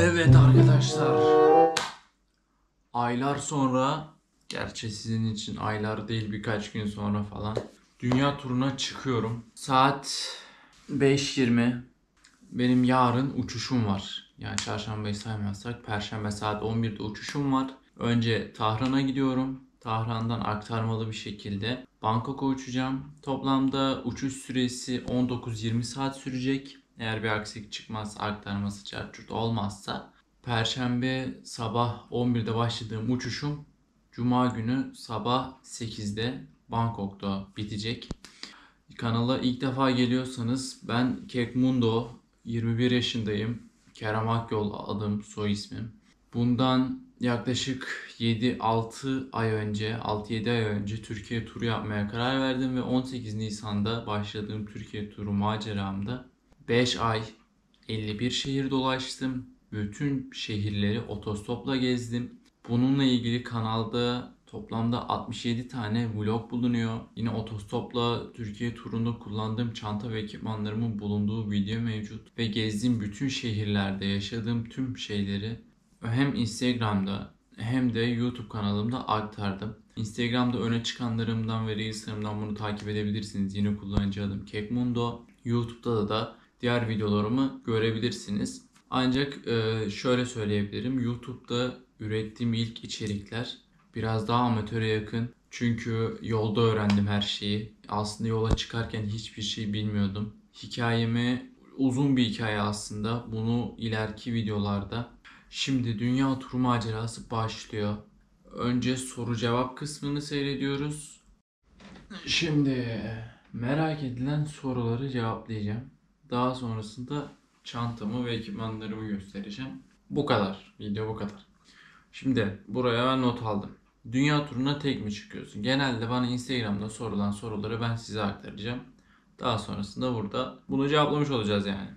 Evet arkadaşlar, aylar sonra, gerçi sizin için aylar değil birkaç gün sonra falan dünya turuna çıkıyorum. Saat 5:20. Benim yarın uçuşum var. Yani çarşambayı saymazsak perşembe saat 11'de uçuşum var. Önce Tahran'a gidiyorum. Tahran'dan aktarmalı bir şekilde Bangkok'a uçacağım. Toplamda uçuş süresi 19-20 saat sürecek. Eğer bir aksilik çıkmazsa, aktarması çarçurt olmazsa Perşembe sabah 11'de başladığım uçuşum Cuma günü sabah 8'de Bangkok'ta bitecek. Kanala ilk defa geliyorsanız ben Kekmundo, 21 yaşındayım. Kerem Akyol adım, soy ismim. Bundan yaklaşık 7-6 ay önce, 6-7 ay önce Türkiye turu yapmaya karar verdim ve 18 Nisan'da başladığım Türkiye turu maceramda 5 ay 51 şehir dolaştım. Bütün şehirleri otostopla gezdim. Bununla ilgili kanalda toplamda 67 tane vlog bulunuyor. Yine otostopla Türkiye turunda kullandığım çanta ve ekipmanlarımın bulunduğu video mevcut. Ve gezdiğim bütün şehirlerde yaşadığım tüm şeyleri hem Instagram'da hem de YouTube kanalımda aktardım. Instagram'da öne çıkanlarımdan ve Reels'lerimden bunu takip edebilirsiniz. Yine kullanıcı adım Kekmundo. YouTube'da da diğer videolarımı görebilirsiniz. Ancak şöyle söyleyebilirim. YouTube'da ürettiğim ilk içerikler biraz daha amatöre yakın. Çünkü yolda öğrendim her şeyi. Aslında yola çıkarken hiçbir şey bilmiyordum. Hikayemi uzun bir hikaye aslında. Bunu ileriki videolarda. Şimdi dünya turu macerası başlıyor. Önce soru cevap kısmını seyrediyoruz. Şimdi merak edilen soruları cevaplayacağım. Daha sonrasında çantamı ve ekipmanlarımı göstereceğim. Bu kadar. Video bu kadar. Şimdi buraya not aldım. Dünya turuna tek mi çıkıyorsun? Genelde bana Instagram'da sorulan soruları ben size aktaracağım. Daha sonrasında burada bunu cevaplamış olacağız yani.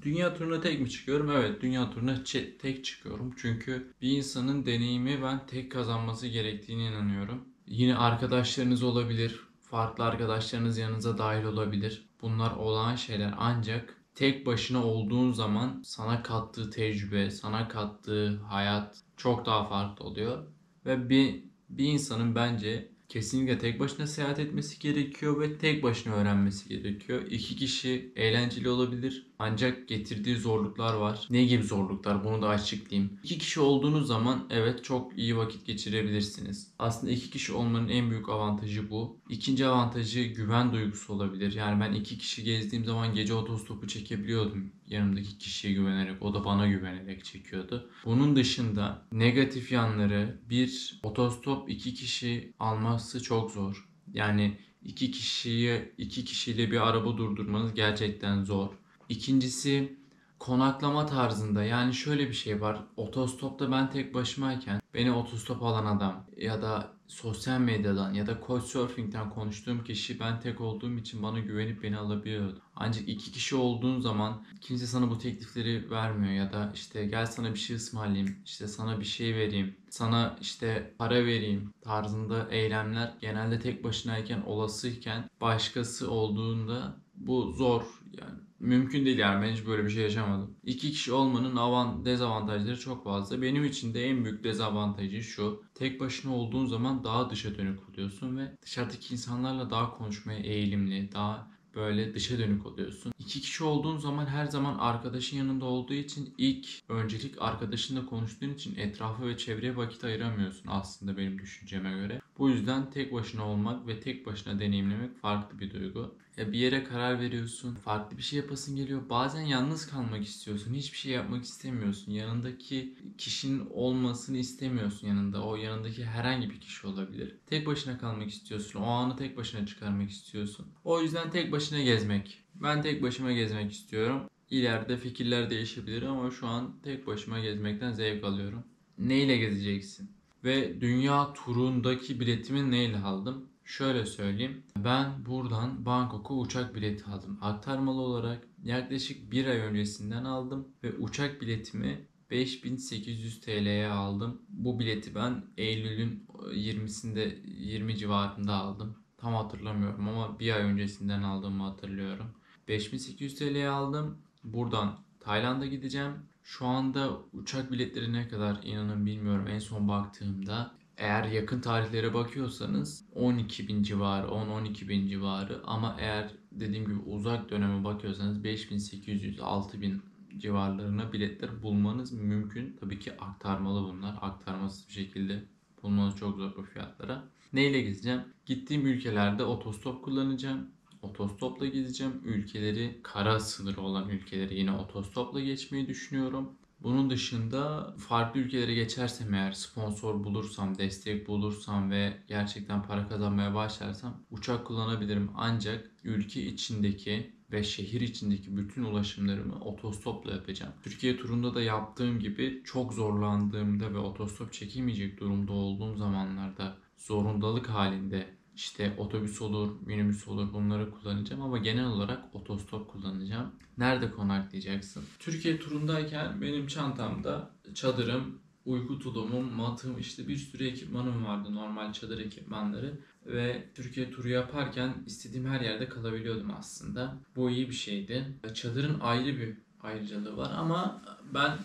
Dünya turuna tek mi çıkıyorum? Evet, dünya turuna tek çıkıyorum. Çünkü bir insanın deneyimi ben tek kazanması gerektiğine inanıyorum. Yine arkadaşlarınız olabilir, farklı arkadaşlarınız yanınıza dahil olabilir. Bunlar olağan şeyler, ancak tek başına olduğun zaman sana kattığı tecrübe, sana kattığı hayat çok daha farklı oluyor. Ve bir insanın bence kesinlikle tek başına seyahat etmesi gerekiyor ve tek başına öğrenmesi gerekiyor. İki kişi eğlenceli olabilir ancak getirdiği zorluklar var. Ne gibi zorluklar? Bunu da açıklayayım. İki kişi olduğunuz zaman evet çok iyi vakit geçirebilirsiniz. Aslında iki kişi olmanın en büyük avantajı bu. İkinci avantajı güven duygusu olabilir. Yani ben iki kişi gezdiğim zaman gece otostopu çekebiliyordum. Yanımdaki kişiye güvenerek, o da bana güvenerek çekiyordu. Bunun dışında negatif yanları, bir otostop iki kişi alması çok zor. Yani iki kişiyle bir araba durdurmanız gerçekten zor. İkincisi konaklama tarzında. Yani şöyle bir şey var. Otostopta ben tek başımayken beni otostop alan adam ya da sosyal medyadan ya da Couchsurfing'den konuştuğum kişi ben tek olduğum için bana güvenip beni alabiliyordu. Ancak iki kişi olduğun zaman kimse sana bu teklifleri vermiyor ya da işte gel sana bir şey ısmarlayayım, işte sana bir şey vereyim, sana işte para vereyim tarzında eylemler genelde tek başınayken olasıyken başkası olduğunda bu zor yani. Mümkün değil yani, ben hiç böyle bir şey yaşamadım. İki kişi olmanın dezavantajları çok fazla. Benim için de en büyük dezavantajı şu. Tek başına olduğun zaman daha dışa dönük oluyorsun ve dışarıdaki insanlarla daha konuşmaya eğilimli, daha böyle dışa dönük oluyorsun. İki kişi olduğun zaman her zaman arkadaşın yanında olduğu için ilk öncelik arkadaşınla konuştuğun için etrafa ve çevreye vakit ayıramıyorsun aslında benim düşünceme göre. Bu yüzden tek başına olmak ve tek başına deneyimlemek farklı bir duygu. Ya bir yere karar veriyorsun, farklı bir şey yapasın geliyor. Bazen yalnız kalmak istiyorsun, hiçbir şey yapmak istemiyorsun. Yanındaki kişinin olmasını istemiyorsun yanında. O yanındaki herhangi bir kişi olabilir. Tek başına kalmak istiyorsun, o anı tek başına çıkarmak istiyorsun. O yüzden tek başına gezmek. Ben tek başıma gezmek istiyorum. İleride fikirler değişebilir ama şu an tek başıma gezmekten zevk alıyorum. Neyle gezeceksin? Ve dünya turundaki biletimi neyle aldım? Şöyle söyleyeyim. Ben buradan Bangkok'a uçak bileti aldım. Aktarmalı olarak yaklaşık bir ay öncesinden aldım ve uçak biletimi 5800 TL'ye aldım. Bu bileti ben Eylül'ün 20'sinde 20 civarında aldım. Tam hatırlamıyorum ama bir ay öncesinden aldığımı hatırlıyorum. 5800 TL'ye aldım. Buradan Tayland'a gideceğim. Şu anda uçak biletleri ne kadar inanın bilmiyorum. En son baktığımda eğer yakın tarihlere bakıyorsanız 12 bin civarı, 10-12 bin civarı. Ama eğer dediğim gibi uzak döneme bakıyorsanız 5.800-6.000 civarlarına biletler bulmanız mümkün. Tabii ki aktarmalı bunlar. Aktarmasız bir şekilde bulmanız çok zor bu fiyatlara. Neyle gideceğim? Gittiğim ülkelerde otostop kullanacağım. Otostopla gideceğim. Ülkeleri, kara sınırı olan ülkeleri yine otostopla geçmeyi düşünüyorum. Bunun dışında farklı ülkelere geçersem eğer sponsor bulursam, destek bulursam ve gerçekten para kazanmaya başlarsam uçak kullanabilirim. Ancak ülke içindeki ve şehir içindeki bütün ulaşımlarımı otostopla yapacağım. Türkiye turunda da yaptığım gibi çok zorlandığımda ve otostop çekemeyecek durumda olduğum zamanlarda zorundalık halinde işte otobüs olur, minibüs olur bunları kullanacağım ama genel olarak otostop kullanacağım. Nerede konaklayacaksın? Türkiye turundayken benim çantamda çadırım, uyku tulumum, matım işte bir sürü ekipmanım vardı normal çadır ekipmanları ve Türkiye turu yaparken istediğim her yerde kalabiliyordum aslında. Bu iyi bir şeydi. Çadırın ayrı bir ayrıcalığı var ama ben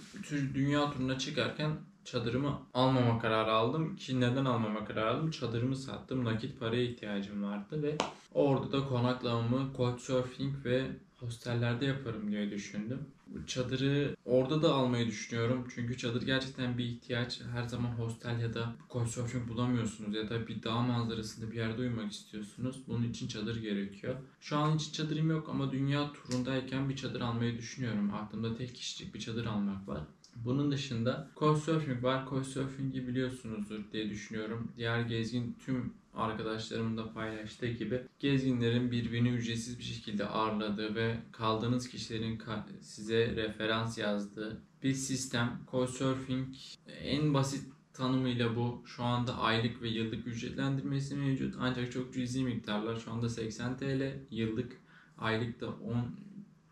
dünya turuna çıkarken çadırımı almama kararı aldım ki neden almama kararı aldım? Çadırımı sattım, nakit paraya ihtiyacım vardı ve orada da konaklamamı couchsurfing ve hostellerde yaparım diye düşündüm. Bu çadırı orada da almayı düşünüyorum çünkü çadır gerçekten bir ihtiyaç. Her zaman hostel ya da couchsurfing bulamıyorsunuz ya da bir dağ manzarasında bir yerde uyumak istiyorsunuz. Bunun için çadır gerekiyor. Şu an için çadırım yok ama dünya turundayken bir çadır almayı düşünüyorum. Aklımda tek kişilik bir çadır almak var. Bunun dışında Couchsurfing var. Couchsurfing'i biliyorsunuzdur diye düşünüyorum. Diğer gezgin tüm arkadaşlarımın da paylaştığı gibi gezginlerin birbirini ücretsiz bir şekilde ağırladığı ve kaldığınız kişilerin size referans yazdığı bir sistem. Couchsurfing en basit tanımıyla bu. Şu anda aylık ve yıllık ücretlendirmesi mevcut. Ancak çok cüzi miktarlar. Şu anda 80 TL yıllık, aylık da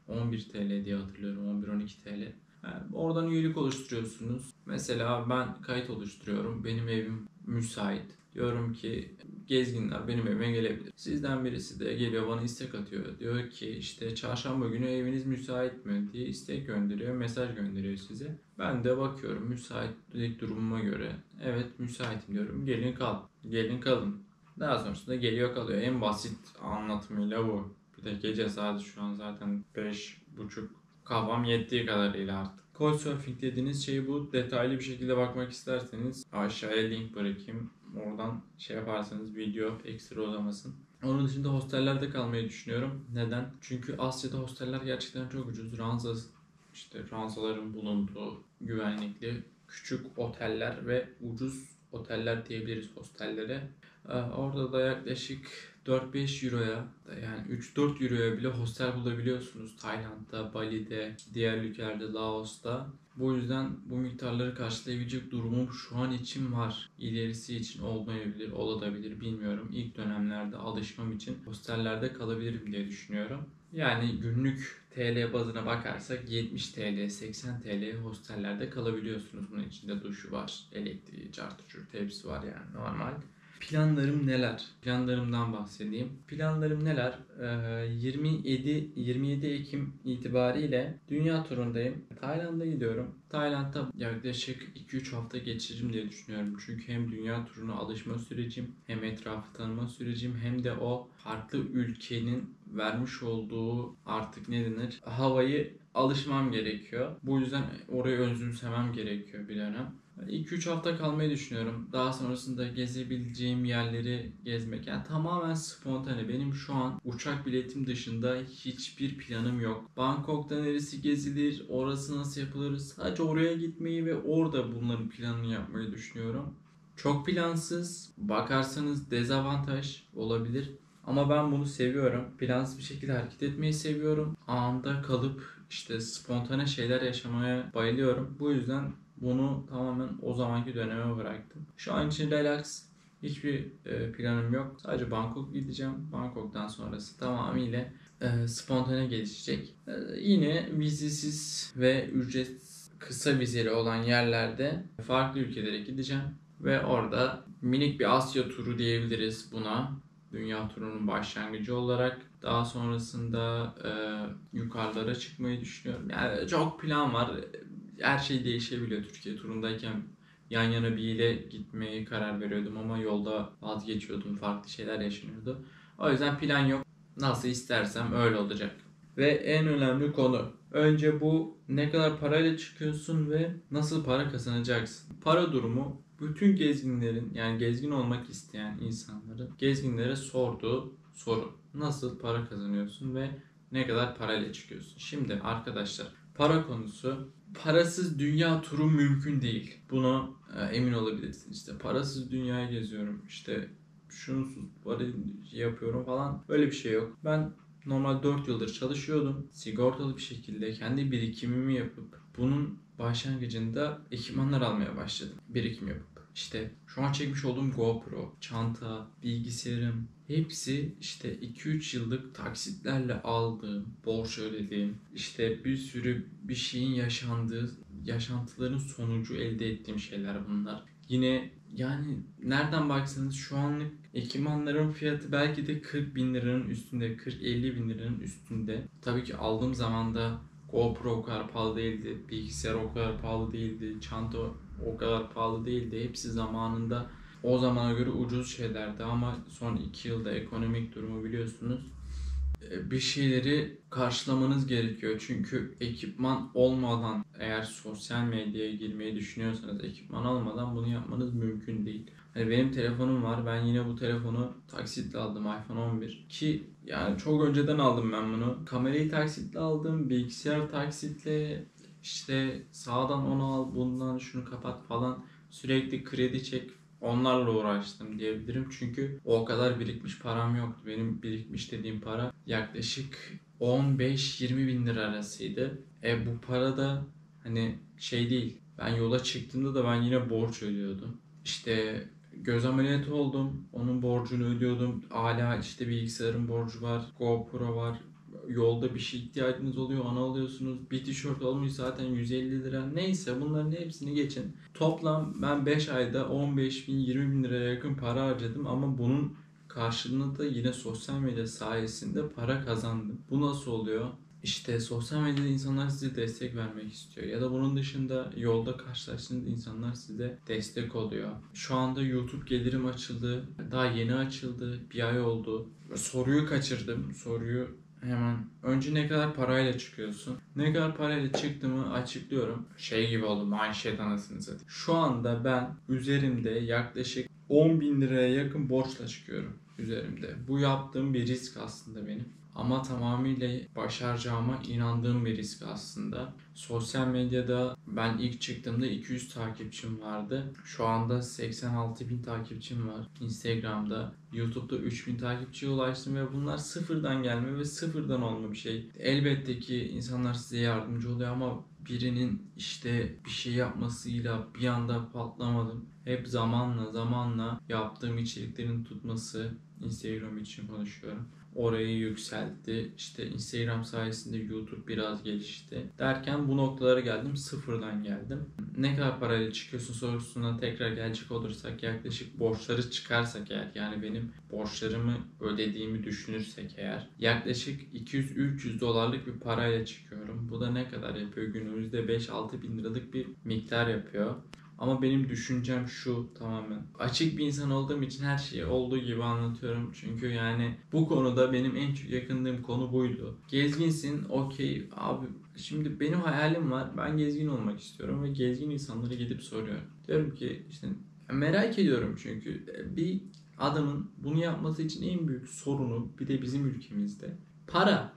11 TL diye hatırlıyorum. 11-12 TL. Yani oradan üyelik oluşturuyorsunuz. Mesela ben kayıt oluşturuyorum. Benim evim müsait. Diyorum ki gezginler benim evime gelebilir. Sizden birisi de geliyor bana istek atıyor. Diyor ki işte çarşamba günü eviniz müsait mi diye istek gönderiyor. Mesaj gönderiyor size. Ben de bakıyorum müsaitlik durumuma göre. Evet müsaitim diyorum. Gelin kal. Gelin kalın. Daha sonrasında geliyor kalıyor. En basit anlatımıyla bu. Bir de gece saati şu an zaten 5.30. Kafam yettiği kadarıyla artık. Couchsurfing dediğiniz şey bu. Detaylı bir şekilde bakmak isterseniz aşağıya link bırakayım. Oradan şey yaparsanız video ekstra uzamasın. Onun dışında hostellerde kalmayı düşünüyorum. Neden? Çünkü Asya'da hosteller gerçekten çok ucuz. Ranzaların bulunduğu güvenlikli küçük oteller ve ucuz oteller diyebiliriz hostellere. Orada da yaklaşık 4-5 euroya yani 3-4 euroya bile hostel bulabiliyorsunuz. Tayland'da, Bali'de, diğer ülkelerde, Laos'ta. Bu yüzden bu miktarları karşılayabilecek durumum şu an için var. İlerisi için olmayabilir, olabilir bilmiyorum. İlk dönemlerde alışmam için hostellerde kalabilirim diye düşünüyorum. Yani günlük TL bazına bakarsak 70 TL, 80 TL hostellerde kalabiliyorsunuz. Bunun içinde duşu var, elektriği, cartı curtu hepsi var yani normal. Planlarım neler? Planlarımdan bahsedeyim. Planlarım neler? 27 Ekim itibariyle dünya turundayım. Tayland'a gidiyorum. Tayland'da yaklaşık 2-3 hafta geçiririm diye düşünüyorum. Çünkü hem dünya turuna alışma sürecim, hem etrafı tanıma sürecim, hem de o farklı ülkenin vermiş olduğu artık ne denir? Havayı alışmam gerekiyor. Bu yüzden orayı özümsemem gerekiyor bir dönem. 2-3 hafta kalmayı düşünüyorum. Daha sonrasında gezebileceğim yerleri gezmek. Yani tamamen spontane. Benim şu an uçak biletim dışında hiçbir planım yok. Bangkok'ta neresi gezilir, orası nasıl yapılır? Sadece oraya gitmeyi ve orada bunların planını yapmayı düşünüyorum. Çok plansız, bakarsanız dezavantaj olabilir. Ama ben bunu seviyorum. Plansız bir şekilde hareket etmeyi seviyorum. Anda kalıp işte spontane şeyler yaşamaya bayılıyorum. Bu yüzden bunu tamamen o zamanki döneme bıraktım. Şu an için relax. Hiçbir planım yok. Sadece Bangkok gideceğim. Bangkok'tan sonrası tamamıyla spontane gelişecek. Yine vizesiz ve ücret kısa vizeli olan yerlerde farklı ülkelere gideceğim. Ve orada minik bir Asya turu diyebiliriz buna. Dünya turunun başlangıcı olarak. Daha sonrasında yukarılara çıkmayı düşünüyorum. Yani çok plan var. Her şey değişebiliyor. Türkiye turundayken yan yana bir ile gitmeye karar veriyordum ama yolda vazgeçiyordum. Farklı şeyler yaşanıyordu. O yüzden plan yok. Nasıl istersem öyle olacak. Ve en önemli konu. Önce bu ne kadar parayla çıkıyorsun ve nasıl para kazanacaksın? Para durumu bütün gezginlerin, yani gezgin olmak isteyen insanların gezginlere sorduğu soru. Nasıl para kazanıyorsun ve ne kadar parayla çıkıyorsun? Şimdi arkadaşlar, para konusu, parasız dünya turu mümkün değil. Buna emin olabilirsiniz. İşte parasız dünyayı geziyorum. İşte şunsuz para yapıyorum falan. Öyle bir şey yok. Ben normal 4 yıldır çalışıyordum. Sigortalı bir şekilde kendi birikimimi yapıp bunun başlangıcında ekipmanlar almaya başladım. Birikim yapıp. İşte şu an çekmiş olduğum GoPro, çanta, bilgisayarım, hepsi işte 2-3 yıllık taksitlerle aldığım, borç ödediğim, işte bir sürü bir şeyin yaşandığı, yaşantıların sonucu elde ettiğim şeyler bunlar. Yine yani nereden baksanız şu anlık ekipmanların fiyatı belki de 40 bin liranın üstünde, 40-50 bin liranın üstünde. Tabii ki aldığım zaman da GoPro o kadar pahalı değildi, bilgisayar o kadar pahalı değildi, çanta o kadar pahalı değildi. Hepsi zamanında o zamana göre ucuz şeylerdi ama son 2 yılda ekonomik durumu biliyorsunuz. Bir şeyleri karşılamanız gerekiyor. Çünkü ekipman olmadan eğer sosyal medyaya girmeyi düşünüyorsanız ekipman almadan bunu yapmanız mümkün değil. Hani benim telefonum var. Ben yine bu telefonu taksitle aldım, iPhone 11. Ki yani çok önceden aldım ben bunu. Kamerayı taksitle aldım, bilgisayar taksitle, işte sağdan onu al, bundan şunu kapat falan. Sürekli kredi çek, onlarla uğraştım diyebilirim. Çünkü o kadar birikmiş param yoktu. Benim birikmiş dediğim para yaklaşık 15-20 bin lira arasıydı. Bu para da hani şey değil. Ben yola çıktığımda da ben yine borç ödüyordum. İşte göz ameliyatı oldum. Onun borcunu ödüyordum. Hala işte bilgisayarın borcu var. GoPro var. Yolda bir şey ihtiyacınız oluyor, onu alıyorsunuz. Bir tişört olmuş zaten 150 lira. Neyse bunların hepsini geçin. Toplam ben 5 ayda 15 bin 20 bin liraya yakın para harcadım ama bunun karşılığında da yine sosyal medya sayesinde para kazandım. Bu nasıl oluyor? İşte sosyal medyada insanlar size destek vermek istiyor ya da bunun dışında yolda karşılaştığınız insanlar size destek oluyor. Şu anda YouTube gelirim açıldı. Daha yeni açıldı. Bir ay oldu. Soruyu kaçırdım. Soruyu hemen. Önce ne kadar parayla çıkıyorsun? Ne kadar parayla çıktığımı açıklıyorum. Şey gibi oldu, manşet anasını satayım. Şu anda ben üzerimde yaklaşık 10 bin liraya yakın borçla çıkıyorum üzerimde. Bu yaptığım bir risk aslında benim. Ama tamamıyla başaracağıma inandığım bir risk aslında. Sosyal medyada ben ilk çıktığımda 200 takipçim vardı. Şu anda 86 bin takipçim var. Instagram'da, YouTube'da 3000 takipçiye ulaştım ve bunlar sıfırdan gelme ve sıfırdan olma bir şey. Elbette ki insanlar size yardımcı oluyor ama birinin işte bir şey yapmasıyla bir anda patlamadım. Hep zamanla yaptığım içeriklerin tutması, Instagram için konuşuyorum, orayı yükseltti. İşte Instagram sayesinde YouTube biraz gelişti. Derken bu noktalara geldim. Sıfırdan geldim. Ne kadar parayla çıkıyorsun sorusuna tekrar gelecek olursak, yaklaşık borçları çıkarsak eğer, yani benim borçlarımı ödediğimi düşünürsek eğer, yaklaşık 200-300 dolarlık bir parayla çıkıyorum. Bu da ne kadar yapıyor? Günümüzde 5-6 bin liralık bir miktar yapıyor. Ama benim düşüncem şu tamamen. Açık bir insan olduğum için her şeyi olduğu gibi anlatıyorum. Çünkü yani bu konuda benim en çok yakındığım konu buydu. Gezginsin, okey abi. Şimdi benim hayalim var. Ben gezgin olmak istiyorum ve gezgin insanlara gidip soruyorum. Diyorum ki işte merak ediyorum çünkü bir adamın bunu yapması için en büyük sorunu, bir de bizim ülkemizde, para.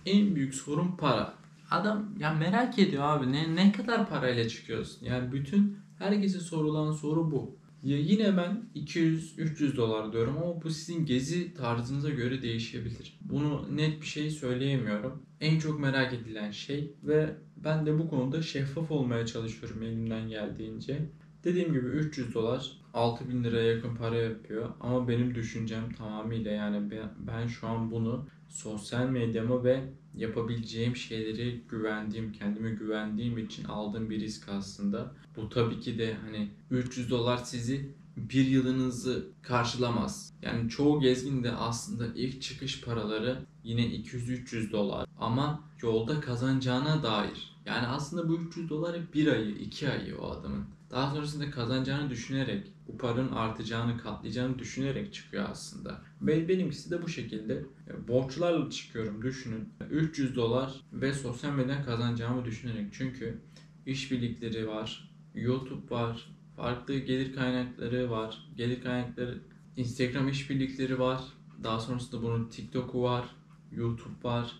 En büyük sorun para. Adam ya merak ediyor abi, ne kadar parayla çıkıyorsun? Yani bütün herkese sorulan soru bu. Ya yine ben 200-300 dolar diyorum ama bu sizin gezi tarzınıza göre değişebilir. Bunu net bir şey söyleyemiyorum. En çok merak edilen şey ve ben de bu konuda şeffaf olmaya çalışıyorum elimden geldiğince. Dediğim gibi 300 dolar 6.000 liraya yakın para yapıyor ama benim düşüncem tamamıyla, yani ben şu an bunu sosyal medyama ve yapabileceğim şeyleri güvendiğim, kendime güvendiğim için aldığım bir risk aslında. Bu tabii ki de hani 300 dolar sizi bir yılınızı karşılamaz. Yani çoğu gezgin de aslında ilk çıkış paraları yine 200-300 dolar ama yolda kazanacağına dair. Yani aslında bu 300 doları bir ayı, 2 ayı o adamın. Daha sonrasında kazanacağını düşünerek, bu paranın artacağını, katlayacağını düşünerek çıkıyor aslında. Benimkisi de bu şekilde. Borçlarla çıkıyorum düşünün. 300 dolar ve sosyal medyadan kazanacağımı düşünerek. Çünkü işbirlikleri var, YouTube var, farklı gelir kaynakları var. Gelir kaynakları, Instagram işbirlikleri var. Daha sonrasında bunun TikTok'u var, YouTube var.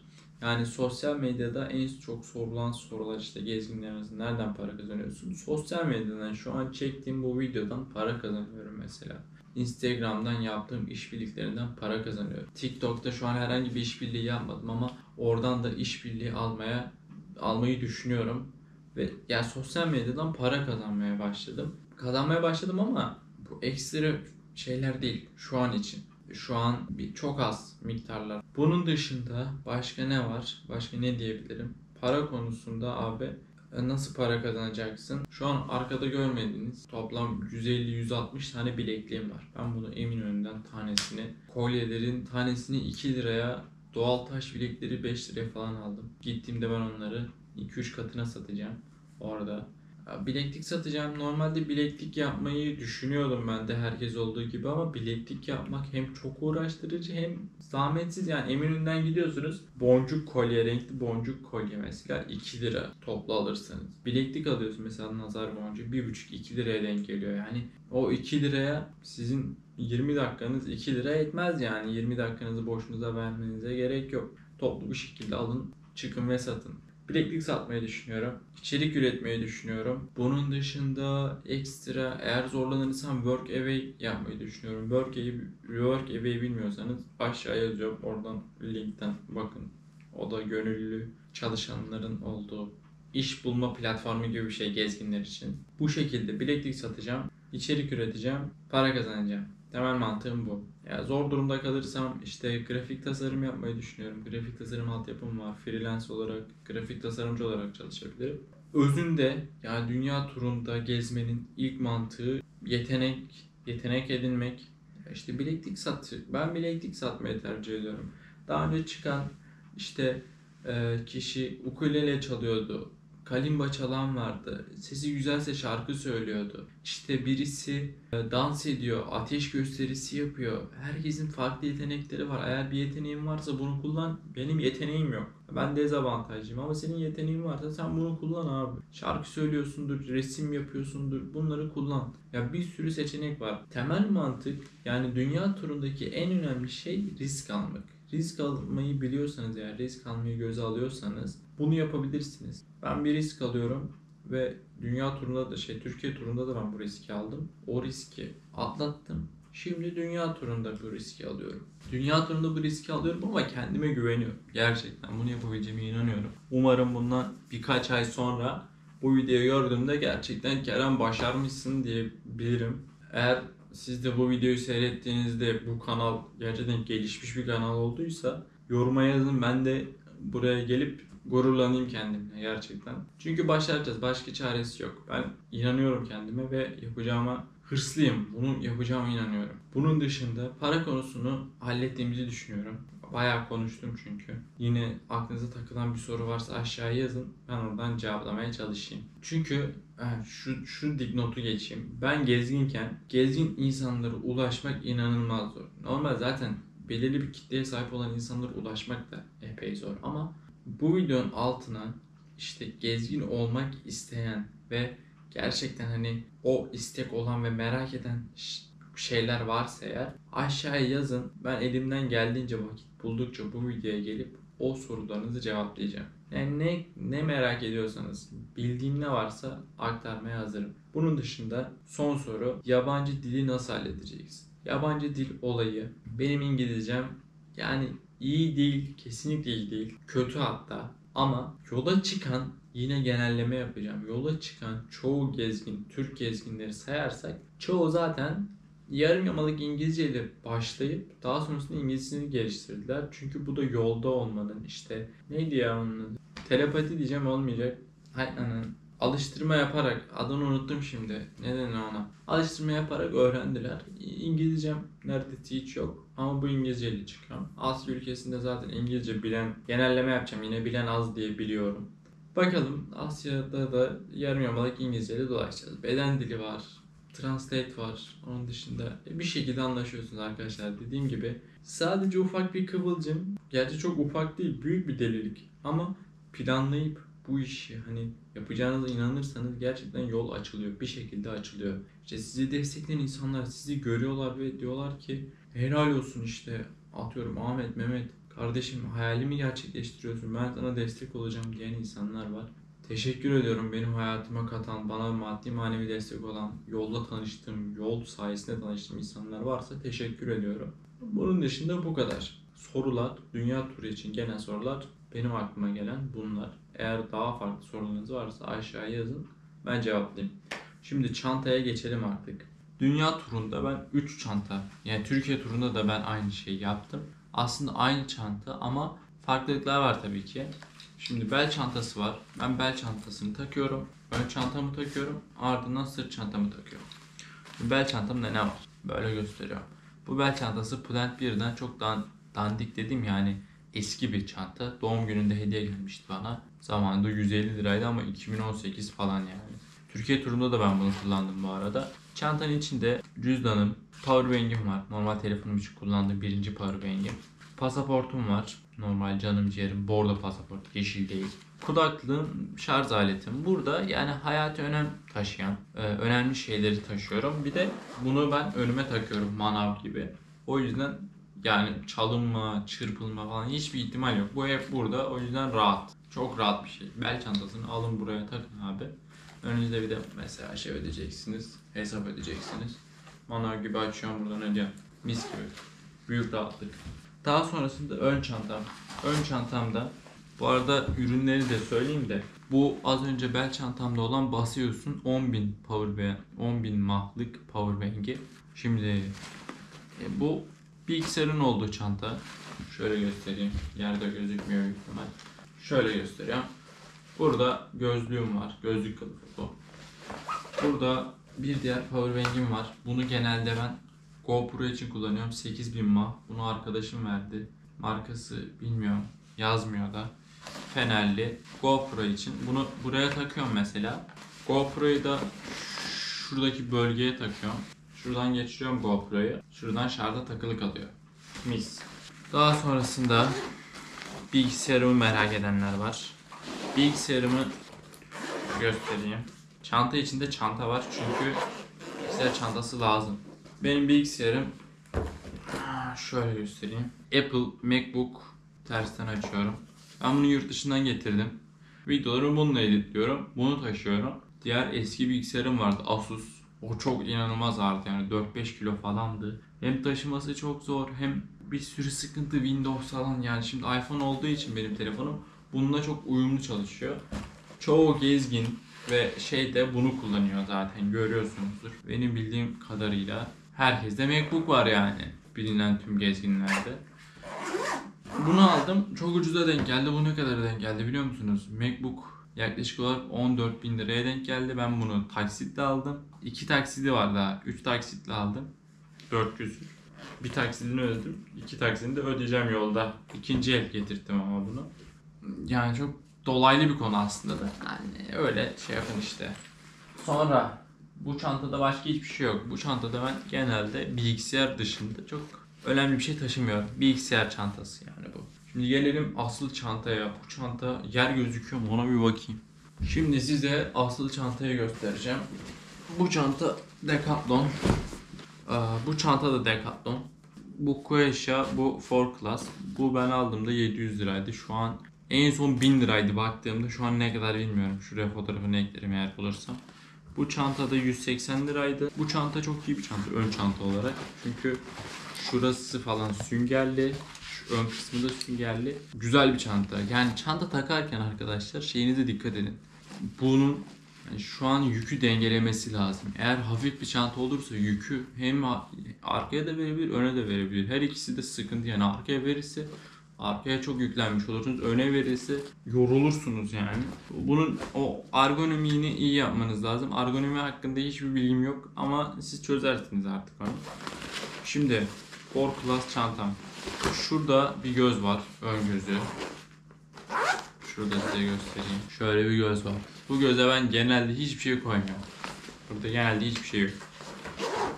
Yani sosyal medyada en çok sorulan sorular işte gezginlerimizin nereden para kazanıyorsun? Sosyal medyadan şu an çektiğim bu videodan para kazanıyorum mesela. Instagram'dan yaptığım işbirliklerinden para kazanıyorum. TikTok'ta şu an herhangi bir işbirliği yapmadım ama oradan da işbirliği almayı düşünüyorum. Ve yani sosyal medyadan para kazanmaya başladım. Kazanmaya başladım ama bu ekstra şeyler değil şu an için. Şu an çok az miktarlar. Bunun dışında başka ne var? Başka ne diyebilirim? Para konusunda abi nasıl para kazanacaksın? Şu an arkada görmediğiniz toplam 150-160 tane bilekliğim var. Ben bunu Eminönü'nden kolyelerin tanesini 2 liraya, doğal taş bilekleri 5 liraya falan aldım. Gittiğimde ben onları 2-3 katına satacağım orada. Bileklik satacağım. Normalde bileklik yapmayı düşünüyordum ben de herkes olduğu gibi ama bileklik yapmak hem çok uğraştırıcı hem zahmetsiz. Yani Eminönü'nden gidiyorsunuz. Boncuk kolye, renkli boncuk kolye mesela 2 lira toplu alırsanız. Bileklik alıyorsun mesela nazar boncuğu 1,5-2 liraya denk geliyor. Yani o 2 liraya sizin 20 dakikanız 2 lira etmez yani. 20 dakikanızı boşunuza vermenize gerek yok. Toplu bir şekilde alın, çıkın ve satın. Bileklik satmayı düşünüyorum. İçerik üretmeyi düşünüyorum. Bunun dışında ekstra eğer zorlanırsam work away yapmayı düşünüyorum. Work away bilmiyorsanız aşağıya yazıyorum. Oradan linkten bakın. O da gönüllü çalışanların olduğu iş bulma platformu gibi bir şey gezginler için. Bu şekilde bileklik satacağım, içerik üreteceğim, para kazanacağım. Temel mantığım bu. Ya zor durumda kalırsam işte grafik tasarım yapmayı düşünüyorum. Grafik tasarım altyapım var. Freelance olarak, grafik tasarımcı olarak çalışabilirim. Özünde yani dünya turunda gezmenin ilk mantığı yetenek edinmek. İşte ben bileklik satmayı tercih ediyorum. Daha önce çıkan işte kişi ukulele çalıyordu. Kalimba çalan vardı. Sesi güzelse şarkı söylüyordu. İşte birisi dans ediyor, ateş gösterisi yapıyor. Herkesin farklı yetenekleri var. Eğer bir yeteneğin varsa bunu kullan. Benim yeteneğim yok. Ben dezavantajlıyım ama senin yeteneğin varsa sen bunu kullan abi. Şarkı söylüyorsundur, resim yapıyorsundur. Bunları kullan. Ya bir sürü seçenek var. Temel mantık yani dünya turundaki en önemli şey risk almak. Risk almayı biliyorsanız eğer risk almayı göze alıyorsanız bunu yapabilirsiniz. Ben bir risk alıyorum ve dünya turunda da Türkiye turunda da ben bu riski aldım. O riski atlattım. Şimdi dünya turunda bu riski alıyorum. Dünya turunda bu riski alıyorum ama kendime güveniyorum. Gerçekten bunu yapabileceğime inanıyorum. Umarım bundan birkaç ay sonra bu videoyu gördüğümde gerçekten Kerem başarmışsın diyebilirim. Eğer siz de bu videoyu seyrettiğinizde bu kanal gerçekten gelişmiş bir kanal olduysa yoruma yazın, ben de buraya gelip gururlanayım kendimle gerçekten. Çünkü başaracağız. Başka çaresi yok. Ben inanıyorum kendime ve yapacağıma hırslıyım. Bunu yapacağıma inanıyorum. Bunun dışında para konusunu hallettiğimizi düşünüyorum. Bayağı konuştum çünkü. Yine aklınıza takılan bir soru varsa aşağıya yazın. Ben oradan cevaplamaya çalışayım. Çünkü şu dipnotu geçeyim. Ben gezgin insanlara ulaşmak inanılmaz zor. Normal zaten belirli bir kitleye sahip olan insanlara ulaşmak da epey zor ama bu videonun altına işte gezgin olmak isteyen ve gerçekten hani o istek olan ve merak eden şeyler varsa eğer aşağıya yazın. Ben elimden geldiğince vakit buldukça bu videoya gelip o sorularınızı cevaplayacağım. Yani ne merak ediyorsanız, bildiğim ne varsa aktarmaya hazırım. Bunun dışında son soru, yabancı dili nasıl halledeceksin? Yabancı dil olayı, benim İngilizcem yani iyi değil, kesinlikle iyi değil, kötü hatta. Ama yola çıkan, yine genelleme yapacağım. Yola çıkan çoğu gezgin, Türk gezginleri sayarsak çoğu zaten yarım yamalak İngilizce ile başlayıp daha sonrasında İngilizcesini geliştirdiler. Çünkü bu da yolda olmanın işte neydi ya onun adı? Telepati diyeceğim olmayacak. Hay anan. alıştırma yaparak, adını unuttum şimdi. Neden ona? Alıştırma yaparak öğrendiler. İngilizcem neredeyse hiç yok. Ama bu İngilizceyle çıkıyorum. Asya ülkesinde zaten İngilizce bilen, genelleme yapacağım. Yine bilen az diye biliyorum. Bakalım Asya'da da yarım yamalak İngilizceyle dolaşacağız. Beden dili var. Translate var. Onun dışında bir şekilde anlaşıyorsunuz arkadaşlar. Dediğim gibi sadece ufak bir kıvılcım. Gerçi çok ufak değil, büyük bir delilik. Ama planlayıp bu işi hani yapacağınıza inanırsanız gerçekten yol açılıyor. Bir şekilde açılıyor. İşte sizi destekleyen insanlar sizi görüyorlar ve diyorlar ki helal olsun işte, atıyorum Ahmet, Mehmet kardeşim hayalimi gerçekleştiriyorsun, ben sana destek olacağım diyen insanlar var. Teşekkür ediyorum benim hayatıma katan, bana maddi manevi destek olan, yolda tanıştığım, yol sayesinde tanıştığım insanlar varsa teşekkür ediyorum. Bunun dışında bu kadar. Sorular, dünya turu için genel sorular benim aklıma gelen bunlar. Eğer daha farklı sorularınız varsa aşağıya yazın, ben cevaplayayım. Şimdi çantaya geçelim artık. Dünya turunda ben 3 çanta, yani Türkiye turunda da ben aynı şeyi yaptım. Aslında aynı çanta ama farklılıklar var tabii ki. Şimdi bel çantası var. Ben bel çantasını takıyorum. Ön çantamı takıyorum. Ardından sırt çantamı takıyorum. Bel çantamda ne var? Böyle gösteriyorum. Bu bel çantası Plant 1'den çok daha dandik dedim, yani eski bir çanta. Doğum gününde hediye gelmişti bana. Zamanında 150 liraydı ama 2018 falan yani. Türkiye turunda da ben bunu kullandım bu arada. Çantanın içinde cüzdanım, powerbank'im var. Normal telefonum için kullandığım birinci powerbank'im. Pasaportum var. Normal canım ciğerim. Bordo pasaport. Yeşil değil. Kulaklığım, şarj aletim. Burada yani hayati önem taşıyan önemli şeyleri taşıyorum. Bir de bunu ben önüme takıyorum manav gibi. O yüzden yani çalınma, çırpılma falan hiçbir ihtimal yok. Bu hep burada. O yüzden rahat. Çok rahat bir şey. Bel çantasını alın buraya takın abi. Önünüzde bir de mesela şey ödeyeceksiniz. Hesap ödeyeceksiniz. Manav gibi açıyorum, buradan ödüyorum. Mis gibi. Büyük rahatlık. Daha sonrasında ön çantam. Ön çantamda bu arada ürünleri de söyleyeyim de, bu az önce bel çantamda olan basıyorsun 10.000 powerbank, 10.000 mAh'lık powerbank'i. Şimdi bu bilgisayarın olduğu çanta. Şöyle göstereyim. Yerde gözükmüyor büyük ihtimal. Şöyle göstereyim. Burada gözlüğüm var. Gözlük kılıfı bu. Burada bir diğer powerbank'im var. Bunu genelde ben GoPro için kullanıyorum. 8.000 mAh. Bunu arkadaşım verdi. Markası bilmiyorum. Yazmıyor da. Fenerli. GoPro için. Bunu buraya takıyorum mesela. GoPro'yu da şuradaki bölgeye takıyorum. Şuradan geçiriyorum GoPro'yu. Şuradan şarja takılı kalıyor. Mis. Daha sonrasında bilgisayarımı merak edenler var. Bilgisayarımı göstereyim. Çanta içinde çanta var çünkü bilgisayar çantası lazım. Benim bilgisayarım şöyle göstereyim. Apple MacBook, tersten açıyorum. Ben bunu yurt dışından getirdim. Videoları bununla editliyorum. Bunu taşıyorum. Diğer eski bilgisayarım vardı, Asus. O çok inanılmaz ağırdı, yani 4-5 kilo falandı. Hem taşıması çok zor hem bir sürü sıkıntı, Windows falan. Yani şimdi iPhone olduğu için benim telefonum bununla çok uyumlu çalışıyor. Çoğu gezgin ve şey de bunu kullanıyor zaten, görüyorsunuzdur. Benim bildiğim kadarıyla herkeste MacBook var yani, bilinen tüm gezginlerde. Bunu aldım. Çok ucuza denk geldi. Bu ne kadar denk geldi biliyor musunuz? MacBook yaklaşık olarak 14.000 liraya denk geldi. Ben bunu taksitle aldım. 2 taksidi var daha. 3 taksitle aldım. 400. Bir taksidini ödedim. 2 taksidini de ödeyeceğim yolda. İkinci el getirttim ama bunu. Yani çok dolaylı bir konu aslında da. Yani öyle şey yapın işte. Sonra bu çantada başka hiçbir şey yok. Bu çantada ben genelde bilgisayar dışında çok önemli bir şey taşımıyorum. Bilgisayar çantası yani bu. Şimdi gelelim asıl çantaya. Bu çanta yer gözüküyor mu ona bir bakayım. Şimdi size asıl çantayı göstereceğim. Bu çanta Decathlon. Bu çanta da Decathlon. Bu Quasha, bu 4 Class. Bu ben aldığımda 700 liraydı. Şu an en son 1000 liraydı baktığımda. Şu an ne kadar bilmiyorum. Şuraya fotoğrafını eklerim eğer bulursam. Bu çanta da 180 liraydı. Bu çanta çok iyi bir çanta ön çanta olarak. Çünkü şurası falan süngerli. Şu ön kısmı da süngerli. Güzel bir çanta. Yani çanta takarken arkadaşlar şeyinize dikkat edin. Bunun yani şu an yükü dengelemesi lazım. Eğer hafif bir çanta olursa yükü hem arkaya da verebilir, öne de verebilir. Her ikisi de sıkıntı. Yani arkaya verirse Arkaya çok yüklenmiş olursunuz. Öne verirse yorulursunuz yani. Bunun o ergonomini iyi yapmanız lazım. Ergonomi hakkında hiçbir bilgim yok ama siz çözersiniz artık onu. Şimdi Core Class çantam. Şurada bir göz var. Ön gözü. Şurada size göstereyim. Şöyle bir göz var. Bu göze ben genelde hiçbir şey koymuyorum. Burada genelde hiçbir şey yok.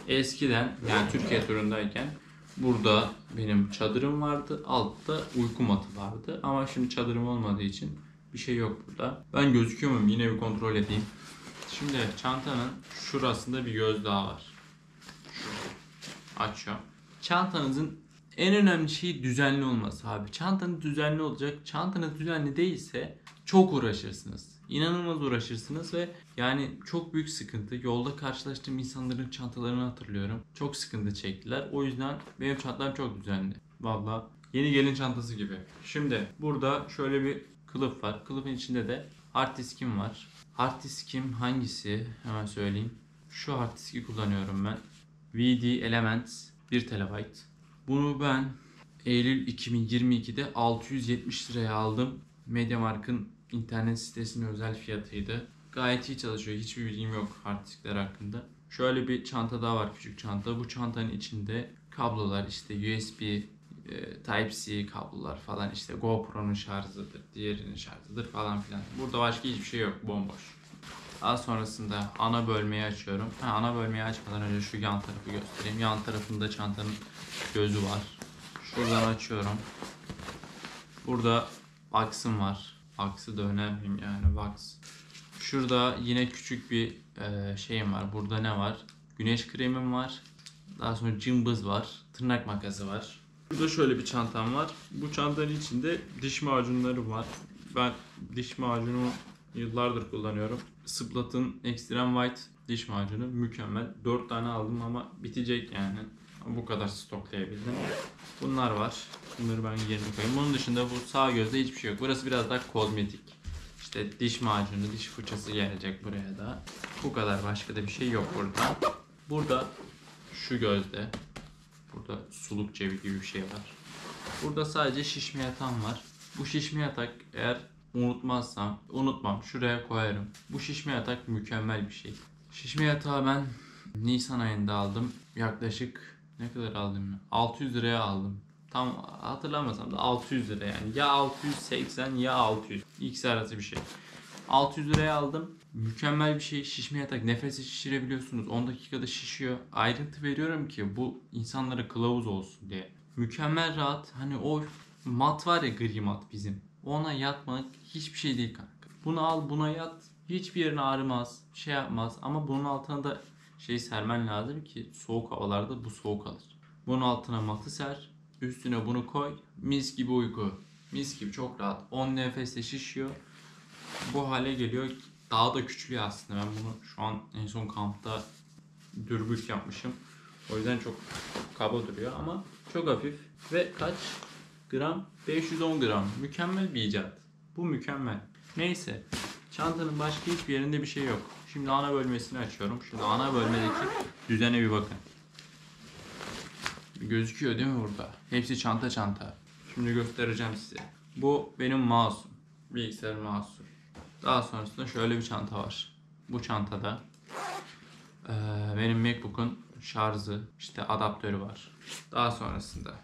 Eskiden yani Türkiye turundayken burada benim çadırım vardı. Altta uyku matı vardı. Ama şimdi çadırım olmadığı için bir şey yok burada. Ben gözüküyor muyum? Yine bir kontrol edeyim. Şimdi çantanın şurasında bir göz daha var. Açıyorum. Çantanızın en önemli şey düzenli olması abi. Çantanız düzenli olacak. Çantanız düzenli değilse çok uğraşırsınız. İnanılmaz uğraşırsınız ve yani çok büyük sıkıntı. Yolda karşılaştığım insanların çantalarını hatırlıyorum. Çok sıkıntı çektiler. O yüzden benim çantam çok düzenli. Vallahi yeni gelin çantası gibi. Şimdi burada şöyle bir kılıf var. Kılıfın içinde de hard diskim var. Hard diskim hangisi? Hemen söyleyeyim. Şu hard diski kullanıyorum ben. VD Elements 1 TB. Bunu ben Eylül 2022'de 670 liraya aldım. MediaMarkt'ın internet sitesinin özel fiyatıydı. Gayet iyi çalışıyor. Hiçbir bilgim yok hard diskler hakkında. Şöyle bir çanta daha var, küçük çanta. Bu çantanın içinde kablolar, işte USB, Type-C kablolar falan, işte GoPro'nun şarjıdır, diğerinin şarjıdır falan filan. Burada başka hiçbir şey yok, bomboş. Daha sonrasında ana bölmeyi açıyorum. Ana bölmeyi açmadan önce şu yan tarafı göstereyim. Yan tarafında çantanın gözü var. Şuradan açıyorum. Burada Vax'ım var. Vax'ı da önemli yani, Vax. Şurada yine küçük bir şeyim var. Burada ne var? Güneş kremim var. Daha sonra cımbız var. Tırnak makası var. Burada şöyle bir çantam var. Bu çantanın içinde diş macunları var. Ben diş macunu yıllardır kullanıyorum. Splat'ın Extreme White diş macunu mükemmel. 4 tane aldım ama bitecek yani. Bu kadar stoklayabildim. Bunlar var. Bunları ben yerine koyayım. Bunun dışında bu sağ gözde hiçbir şey yok. Burası biraz daha kozmetik. İşte diş macunu, diş fırçası gelecek buraya da. Bu kadar, başka da bir şey yok burada. Burada şu gözde. Burada suluk cebi gibi bir şey var. Burada sadece şişme yatağım var. Bu şişme yatak eğer unutmam, şuraya koyarım. Bu şişme yatak mükemmel bir şey. Şişme yatağı ben Nisan ayında aldım. Yaklaşık ne kadar aldım ya? 600 liraya aldım. Tam hatırlamasam da 600 lira yani. Ya 680 ya 600. İkisi arası bir şey. 600 liraya aldım. Mükemmel bir şey. Şişme yatak. Nefesi şişirebiliyorsunuz. 10 dakikada şişiyor. Ayrıntı veriyorum ki bu insanlara kılavuz olsun diye. Mükemmel rahat. Hani o mat var ya, gri mat bizim. Ona yatmak hiçbir şey değil kanka. Bunu al, buna yat. Hiçbir yerin ağrımaz. Şey yapmaz. Ama bunun altına da şey sermen lazım ki soğuk havalarda bu soğuk alır. Bunun altına matı ser. Üstüne bunu koy. Mis gibi uyku. Mis gibi, çok rahat. 10 nefeste şişiyor. Bu hale geliyor. Daha da küçülüyor aslında. Ben bunu şu an en son kampta dürbük yapmışım. O yüzden çok kaba duruyor ama çok hafif. Ve kaç gram? 510 gram. Mükemmel bir icat. Bu mükemmel. Neyse. Çantanın başka hiçbir yerinde bir şey yok. Şimdi ana bölmesini açıyorum. Şimdi ana bölmedeki düzene bir bakın. Gözüküyor değil mi burada? Hepsi çanta çanta. Şimdi göstereceğim size. Bu benim mouse'um. Bilgisayar mouse'um. Daha sonrasında şöyle bir çanta var. Bu çantada benim MacBook'un şarjı, işte adaptörü var. Daha sonrasında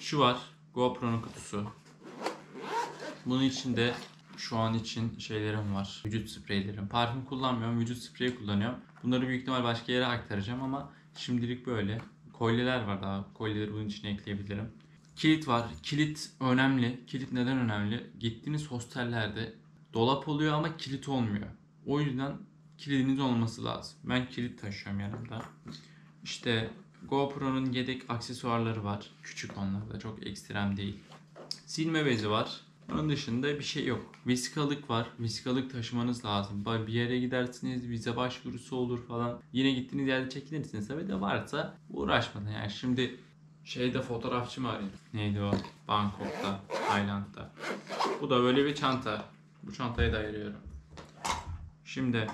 şu var. GoPro'nun kutusu. Bunun içinde şu an için şeylerim var. Vücut spreylerim. Parfüm kullanmıyorum. Vücut spreyi kullanıyorum. Bunları büyük ihtimal başka yere aktaracağım ama şimdilik böyle. Kolyeler var daha. Kolyeleri bunun içine ekleyebilirim. Kilit var. Kilit önemli. Kilit neden önemli? Gittiğiniz hostellerde dolap oluyor ama kilit olmuyor. O yüzden kilidiniz olması lazım. Ben kilit taşıyorum yanımda. İşte GoPro'nun yedek aksesuarları var. Küçük, onlar da çok ekstrem değil. Silme bezi var. Onun dışında bir şey yok. Vesikalık var. Vesikalık taşımanız lazım. Bir yere gidersiniz, vize başvurusu olur falan. Yine gittiğiniz yerde çekilirsiniz. Tabii de varsa uğraşmadan. Yani şimdi şeyde fotoğrafçı mı arayayım? Neydi o? Bangkok'ta, Tayland'da. Bu da böyle bir çanta. Bu çantayı da ayırıyorum. Şimdi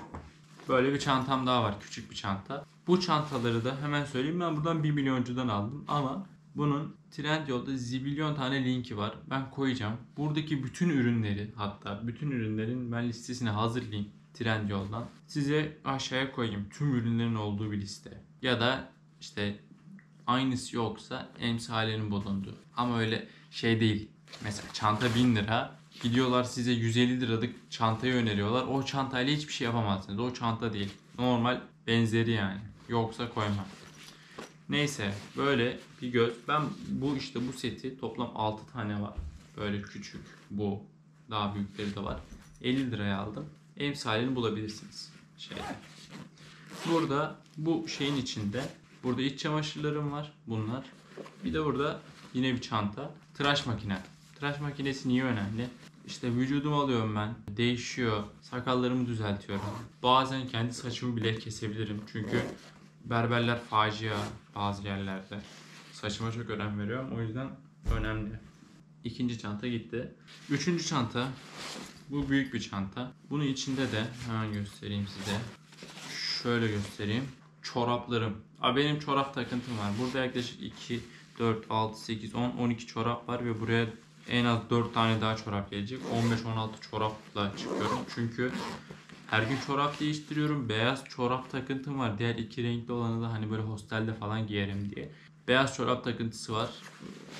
böyle bir çantam daha var. Küçük bir çanta. Bu çantaları da hemen söyleyeyim, ben buradan 1 milyoncudan aldım ama Bunun Trendyol'da zibilyon tane linki var. Ben koyacağım. Buradaki bütün ürünleri, hatta bütün ürünlerin ben listesini hazırlayayım Trendyol'dan. Size aşağıya koyayım. Tüm ürünlerin olduğu bir liste. Ya da işte aynısı yoksa emsalinin bulunduğu. Ama öyle şey değil. Mesela çanta 1000 lira. Gidiyorlar size 150 liralık çantayı öneriyorlar. O çantayla hiçbir şey yapamazsınız. O çanta değil. Normal benzeri yani. Yoksa koymam. Neyse böyle bir göz. Ben bu seti toplam 6 tane var. Böyle küçük, bu. Daha büyükleri de var. 50 liraya aldım. Emsalini bulabilirsiniz. Burada bu şeyin içinde. Burada iç çamaşırlarım var. Bunlar. Bir de burada yine bir çanta. Tıraş makine. Tıraş makinesi niye önemli? İşte vücudumu alıyorum ben. Değişiyor. Sakallarımı düzeltiyorum. Bazen kendi saçımı bile kesebilirim. Çünkü berberler facia bazı yerlerde. Saçıma çok önem veriyorum. O yüzden önemli. İkinci çanta gitti. Üçüncü çanta. Bu büyük bir çanta. Bunun içinde de hemen göstereyim size. Şöyle göstereyim. Çoraplarım. Benim çorap takıntım var. Burada yaklaşık 2, 4, 6, 8, 10, 12 çorap var ve buraya en az 4 tane daha çorap gelecek. 15-16 çorapla çıkıyorum. Çünkü her gün çorap değiştiriyorum. Beyaz çorap takıntım var. Diğer iki renkli olanı da hani böyle hostelde falan giyerim diye. Beyaz çorap takıntısı var.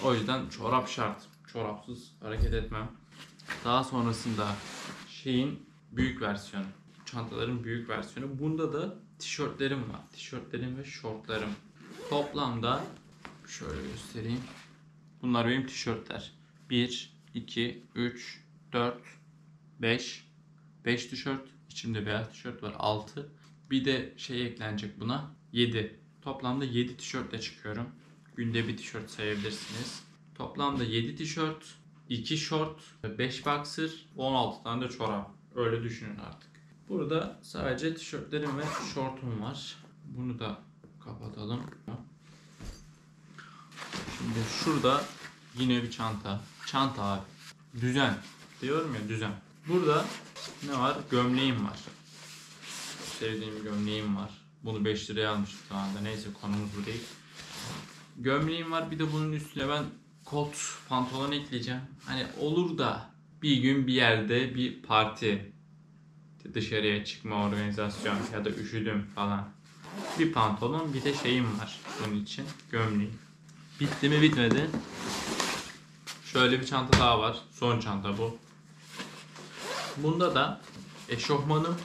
O yüzden çorap şart. Çorapsız hareket etmem. Daha sonrasında şeyin büyük versiyonu. Çantaların büyük versiyonu. Bunda da tişörtlerim var. Tişörtlerim ve şortlarım. Toplamda şöyle göstereyim. Bunlar benim tişörtler. 1, 2, 3, 4, 5. 5 tişört. İçimde beyaz tişört var. 6. Bir de şey eklenecek buna. 7. Toplamda 7 tişörtle çıkıyorum. Günde bir tişört sayabilirsiniz. Toplamda 7 tişört, 2 şort, 5 boxer, 16 tane de çorap. Öyle düşünün artık. Burada sadece tişörtlerim ve şortum var. Bunu da kapatalım. Şimdi şurada yine bir çanta. Çanta abi. Düzen. Diyorum ya, düzen. Burada ne var? Gömleğim var. Sevdiğim gömleğim var. Bunu 5 liraya almıştım şu anda. Neyse, konumuz bu değil. Gömleğim var. Bir de bunun üstüne ben kot, pantolon ekleyeceğim. Hani olur da bir gün bir yerde bir parti, dışarıya çıkma, organizasyon ya da üşüdüm falan. Bir pantolon, bir de şeyim var bunun için. Gömleğim. Bitti mi bitmedi. Şöyle bir çanta daha var. Son çanta bu. Bunda da eşofmanım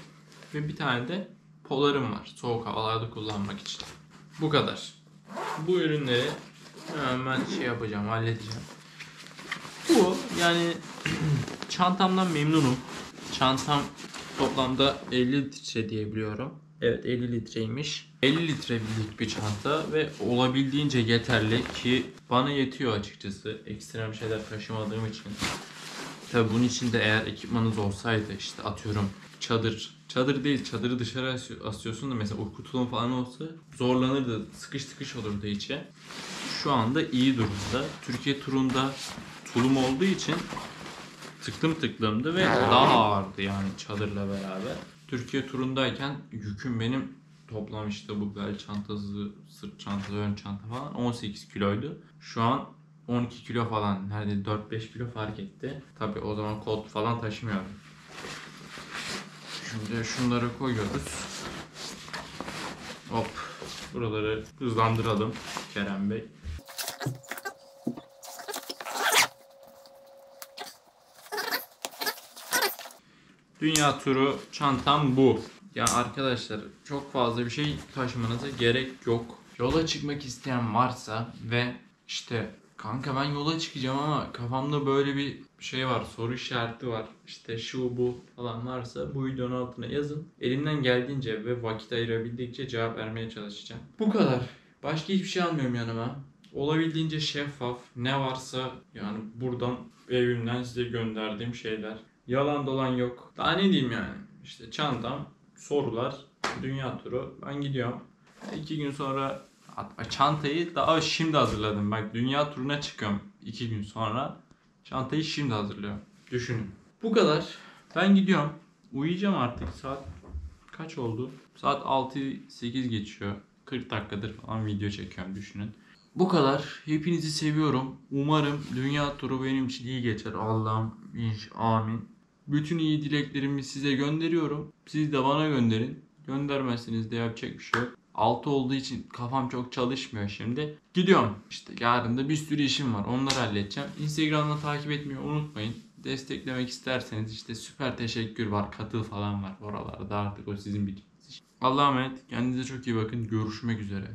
ve bir tane de polarım var. Soğuk havalarda kullanmak için. Bu kadar. Bu ürünleri hemen ben yapacağım, halledeceğim. Bu yani çantamdan memnunum. Çantam toplamda 50 litre diyebiliyorum. Evet, 50 litreymiş. 50 litrelik bir çanta ve olabildiğince yeterli ki bana yetiyor açıkçası. Ekstrem şeyler taşımadığım için. Tabi bunun içinde eğer ekipmanınız olsaydı, işte atıyorum çadır. Çadır değil, çadırı dışarı asıyorsun da mesela uyku tulumu falan olsa zorlanırdı. Sıkış tıkış olurdu içe. Şu anda iyi durumda. Türkiye turunda tulum olduğu için tıklım tıklımdı ve daha ağırdı yani çadırla beraber. Türkiye turundayken yüküm benim toplam işte bu bel çantası, sırt çantası, ön çanta falan 18 kiloydu. Şu an 12 kilo falan, neredeyse 4-5 kilo fark etti. Tabi o zaman kot falan taşımıyorum. Şimdi şunları koyuyoruz. Hop. Buraları hızlandıralım Kerem Bey. Dünya turu çantam bu. Ya arkadaşlar, çok fazla bir şey taşımanıza gerek yok. Yola çıkmak isteyen varsa ve işte kanka ben yola çıkacağım ama kafamda böyle bir şey var, soru işareti var, İşte şu bu falan varsa bu videonun altına yazın. Elimden geldiğince ve vakit ayırabildikçe cevap vermeye çalışacağım. Bu kadar. Başka hiçbir şey almıyorum yanıma. Olabildiğince şeffaf, ne varsa yani buradan evimden size gönderdiğim şeyler. Yalan dolan yok. Daha ne diyeyim yani. İşte çantam, sorular, dünya turu. Ben gidiyorum. 2 gün sonra çantayı daha şimdi hazırladım. Bak, dünya turuna çıkıyorum 2 gün sonra. Çantayı şimdi hazırlıyorum. Düşünün. Bu kadar. Ben gidiyorum. Uyuyacağım artık. Saat kaç oldu? Saat 6-8 geçiyor. 40 dakikadır falan video çekiyorum, düşünün. Bu kadar. Hepinizi seviyorum. Umarım dünya turu benim için iyi geçer. Allah'ım amin. Bütün iyi dileklerimi size gönderiyorum. Siz de bana gönderin. Göndermezseniz de yapacak bir şey yok. 6 olduğu için kafam çok çalışmıyor şimdi. Gidiyorum. İşte yarın da bir sürü işim var. Onları halledeceğim. Instagram'da takip etmeyi unutmayın. Desteklemek isterseniz işte süper teşekkür var, katıl falan var oralarda, artık o sizin bildiğiniz iş. Allah'a emanet. Kendinize çok iyi bakın. Görüşmek üzere.